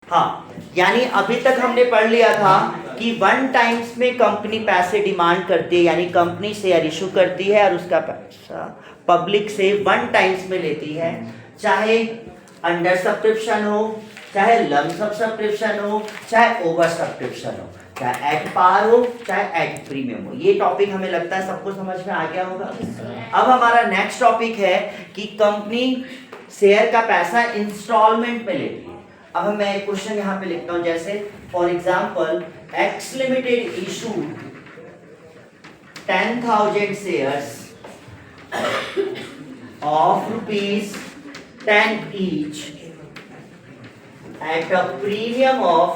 हाँ, यानी अभी तक हमने पढ़ लिया था कि 1 टाइम्स में कंपनी पैसे डिमांड करती है, यानी कंपनी शेयर इशू करती है और उसका पैसा पब्लिक से 1 टाइम्स में लेती है, चाहे अंडर सब्सक्रिप्शन हो, चाहे लमसम सब्सक्रिप्शन हो, चाहे ओवर सब्सक्रिप्शन हो, चाहे एट पार हो, चाहे एट प्रीमियम हो। ये टॉपिक हमें लगता है सबको समझ में आ गया होगा। अब हमारा नेक्स्ट टॉपिक है कि कंपनी शेयर का पैसा इंस्टॉलमेंट में लेती है। अब मैं एक क्वेश्चन यहाँ पे लिखता हूँ, जैसे for example x limited issue 10,000 shares of ₹10 each at a premium of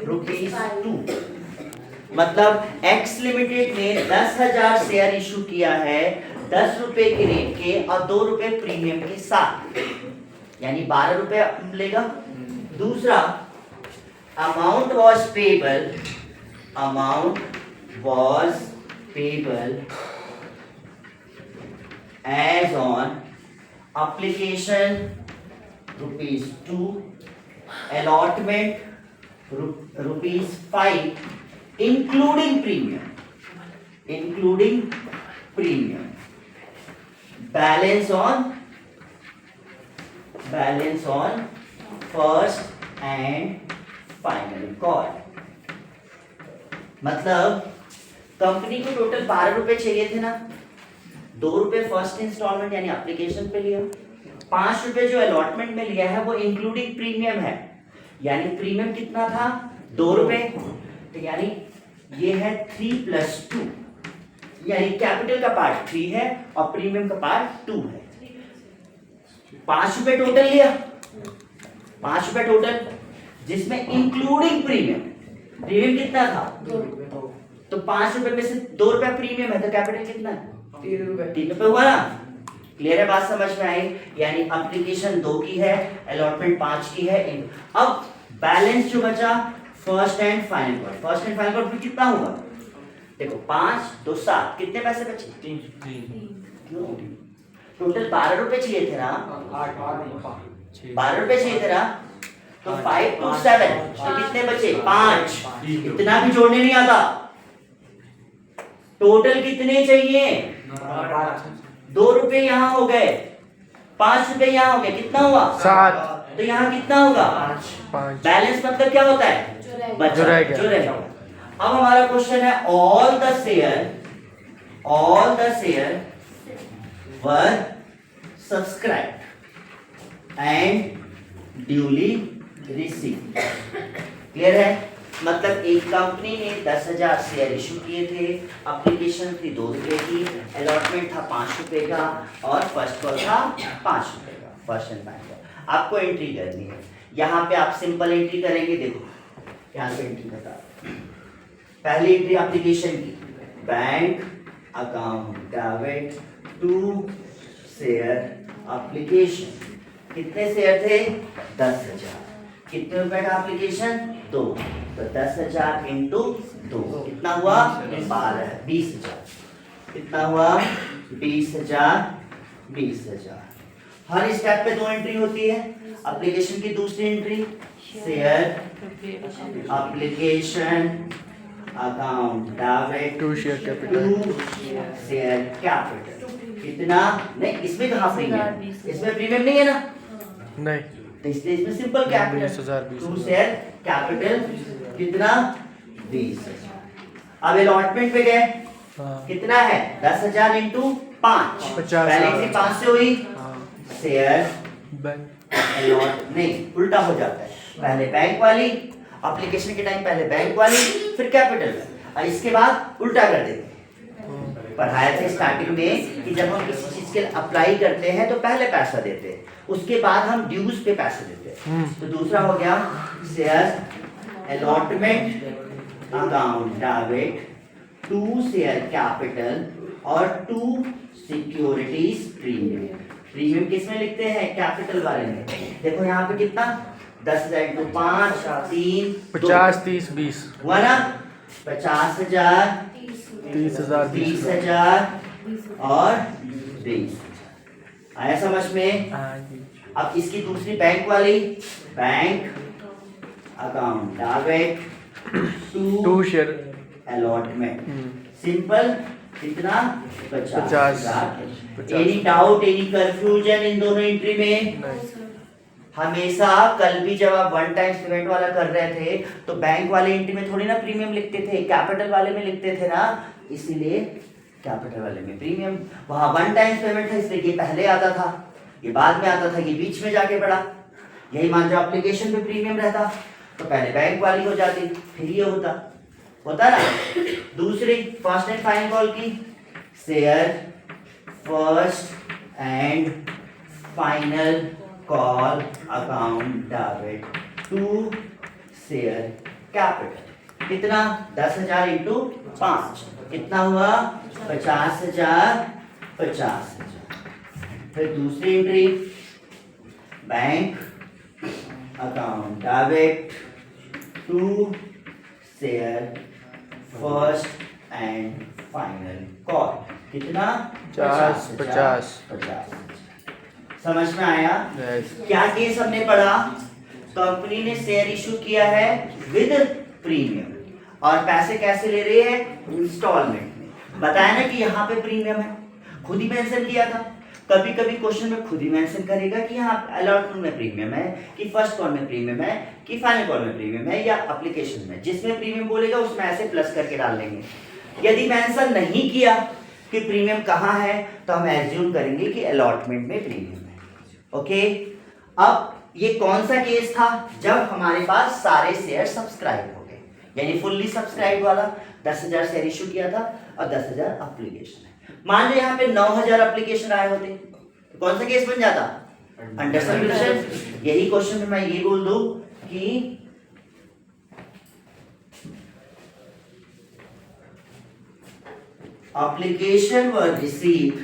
₹2। मतलब एक्स लिमिटेड ने 10,000 शेयर इशू किया है 10 रुपए के रेट के और 2 रुपए प्रीमियम के साथ, यानी 12 रुपए मिलेगा। दूसरा, amount was payable as on application ₹2, allotment ₹5 including premium, balance on first and final call। मतलब कंपनी को टोटल 12 रुपए चाहिए थे ना, 2 रुपए फर्स्ट इंस्टॉलमेंट यानी एप्लीकेशन पे लिया, 5 रुपए जो अलॉटमेंट में लिया है वो इंक्लूडिंग प्रीमियम है, यानी प्रीमियम कितना था 2 रुपए, तो यानी ये है 3 + 2, यानी कैपिटल का पार्ट 3 है और प्रीमियम का पार्ट 2 है। 5 रुपए टोटल लिया, 5 रुपए टोटल, जिसमें इंक्लूडिंग प्रीमियम कितना था 2 रुपए, तो 5 रुपए में से 2 रुपए प्रीमियम है, तो कैपिटल कितना है 3 रुपए हुआ ना। क्लियर है, बात समझ में आई। यानी एप्लीकेशन 2 की है, अलॉटमेंट 5 की है। अब बैलेंस जो बचा first and final call, first and final call फिर कितना होगा, देखो 5 2 7, कितने पैसे बचे 3। टोटल 12 रुपए चाहिए थे ना, 12 रुपए चाहिए थे ना, तो 5 2 7, तो कितने बचे 5। इतना भी जोड़ने नहीं आता, टोटल कितने चाहिए 2 रुपए यहाँ हो गए, 5 रुपए यहाँ हो गए, कितना हुआ 7, तो यहाँ कितना होगा 5। बैलेंस मतलब क्या होता है जो रह गया। अब हमारा क्वेश्चन है all the share were subscribed and duly received. Clear है, मतलब एक कंपनी ने 10,000 शेयर इशू किए थे, एप्लीकेशन थी 2 रुपए की, अलॉटमेंट था 5 रुपए का और फर्स्ट कॉल था 5 रुपए का, फर्स्ट एंड फाइनल कॉल। आपको एंट्री करनी है, यहाँ पे आप सिंपल एंट्री करेंगे। देखो यहाँ पे एंट्री बता, पहली एंट्री एप्लीकेशन की, bank account debit to share application, कितने शेयर थे 10,000, कितने रुपए का एप्लीकेशन 2, तो 10,000 इंटू 2 कितना हुआ 12, 20,000, कितना हुआ 20,000। हर स्टेप पे 2 एंट्री होती है। एप्लीकेशन की दूसरी entry share application account debit to share capital, कितना नहीं, इसमें कहाँ प्रीमियम, इसमें प्रीमियम नहीं है ना, नहीं, तो इसलिए इसमें simple capital to share capital कितना 20,000। अब अलॉटमेंट पे गए, कितना है 10,000 इंटू 5, पहले से 5 से हुई, शेयर अलॉट नहीं उल्टा हो जाता है, पहले बैंक वाली एप्लीकेशन के टाइम, पहले बैंक वाली फिर कैपिटल, और इसके बाद उल्टा कर देते। पढ़ाया था स्टार्टिंग में कि जब हम किसी चीज के अप्लाई करते हैं तो पहले पैसा देते हैं, उसके बाद हम ड्यूज पे पैसे देते हैं। तो दूसरा हो गया share allotment account debit to share capital और टू सिक्योरिटीज प्रीमियम। प्रीमियम किस में लिखते हैं कैपिटल वाले में, देखो यहाँ पे कितना 10,000 इंटू 5 3 50 30 20 हुआ ना, 50,000 30,000 20,000 और 20,000। आया समझ में? अब इसकी दूसरी बैंक वाली, bank account debit to share allotment, simple. कितना? 50। 50। एनी डाउट, एनी कंफ्यूजन इन दोनों एंट्री में? नहीं। हमेशा कल भी जब आप वन टाइम पेमेंट वाला कर रहे थे तो बैंक वाले एंट्री में थोड़ी ना प्रीमियम लिखते थे, कैपिटल वाले में लिखते थे ना, इसीलिए कैपिटल वाले में प्रीमियम। वहां वन टाइम पेमेंट था इसलिए ये पहले आता था, ये बाद में आता था, ये बीच में जाके पड़ा। यही मान जो एप्लीकेशन पे प्रीमियम रहता तो पहले बैंक वाली हो जाती, फिर ये होता ना। दूसरी फर्स्ट एंड फाइनल कॉल की, share first and final call account debit to share capital. कितना? 10,000 इंटू 5, कितना हुआ? 50,000। 50,000। फिर दूसरी entry, bank account debit to share first and final call, कितना? 50। समझ में आया? क्या केस हमने पढ़ा? कंपनी ने शेयर इशू किया है विद प्रीमियम और पैसे कैसे ले रही है? इंस्टॉलमेंट में। बताया ना कि यहाँ पे प्रीमियम है, खुद ही मेंशन किया था। कभी कभी क्वेश्चन में खुद ही मेंशन करेगा कि यहाँ अलॉटमेंट में प्रीमियम है, कि फर्स्ट कॉल में प्रीमियम है, कि फाइनल कॉल में प्रीमियम है, या एप्लीकेशन में। जिसमें प्रीमियम बोलेगा उसमें ऐसे प्लस करके डाल देंगे। यदि मेंशन नहीं किया कि प्रीमियम कहाँ है तो हम एज्यूम करेंगे कि अलॉटमेंट में प्रीमियम है। ओके, अब ये कौन सा केस था? जब हमारे पास सारे शेयर सब्सक्राइब हो गए, यानी फुल्ली सब्सक्राइब वाला 10,000 शेयर इशू किया था और 10,000 एप्लीकेशन है। मान लो यहाँ पे 9,000 एप्लीकेशन आए होते तो कौन सा केस बन जाता? Under subscription. यही क्वेश्चन में मैं ये बोल दूं कि application were received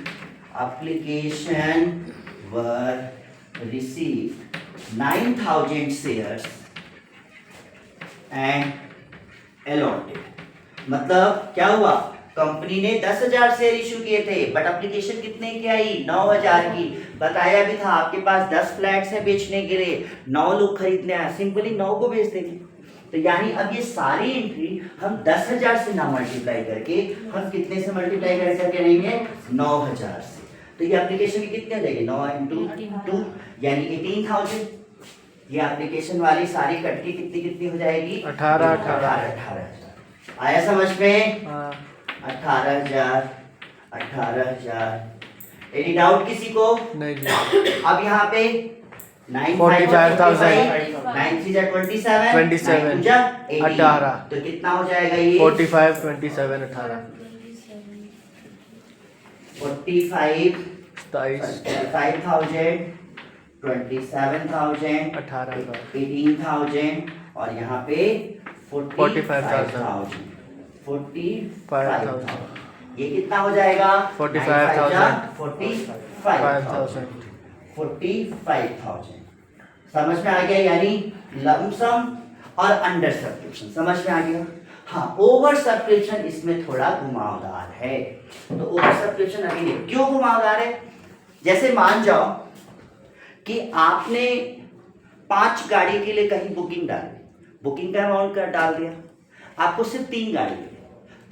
9,000 shares and allotted। मतलब क्या हुआ? कंपनी ने 10,000 शेयर इशू किए थे बट एप्लीकेशन कितने की आई? 9,000 की। बताया भी था आपके पास 10 फ्लैट्स है बेचने के लिए, 9 लोग खरीदने आए, सिंपली 9 को बेच देंगे। तो यानी अब ये सारी एंट्री हम 10,000 से ना मल्टीप्लाई करके हम कितने से मल्टीप्लाई करके रहेंगे? 9,000 से। तो ये एप्लीकेशन की कितने हो जाएगी? 9 इंटू 2 यानी 18,000। ये एप्लीकेशन वाली सारी कट के कितनी हो जाएगी? 18,000। आया समझ में? 18,000। एनी डाउट किसी को? नहीं। अब यहाँ पे 45,000 9 3 27 27 18 तो कितना हो जाएगा ये? 45 27 18 45 27 5,000 27,000 18,000 और यहाँ पे 45,000 45,000। ये कितना हो जाएगा? 45,000 45,000। समझ में आ गया? यानी लमसम और अंडर सब्सक्रिप्शन समझ में आ गया। हाँ, ओवर सब्सक्रिप्शन इसमें थोड़ा घुमावदार है। तो ओवर सब्सक्रिप्शन अभी नहीं। क्यों घुमावदार है? जैसे मान जाओ कि आपने 5 गाड़ी के लिए कहीं बुकिंग डाली, बुकिंग का अमाउंट का डाल दिया, आपको सिर्फ 3 गाड़ी मिली,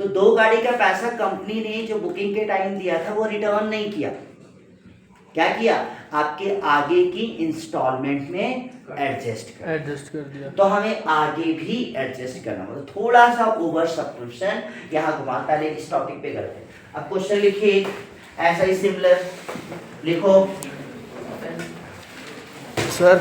तो 2 गाड़ी का पैसा कंपनी ने जो बुकिंग के टाइम दिया था वो रिटर्न नहीं किया। क्या किया? आपके आगे की इंस्टॉलमेंट में एडजस्ट कर दिया। तो हमें आगे भी एडजस्ट करना होगा। थोड़ा सा ओवर सब्सक्रिप्शन यहाँ घुमा। पहले इस टॉपिक पे करते हैं। अब क्वेश्चन लिखिए ऐसा ही सिमिलर लिखो सर।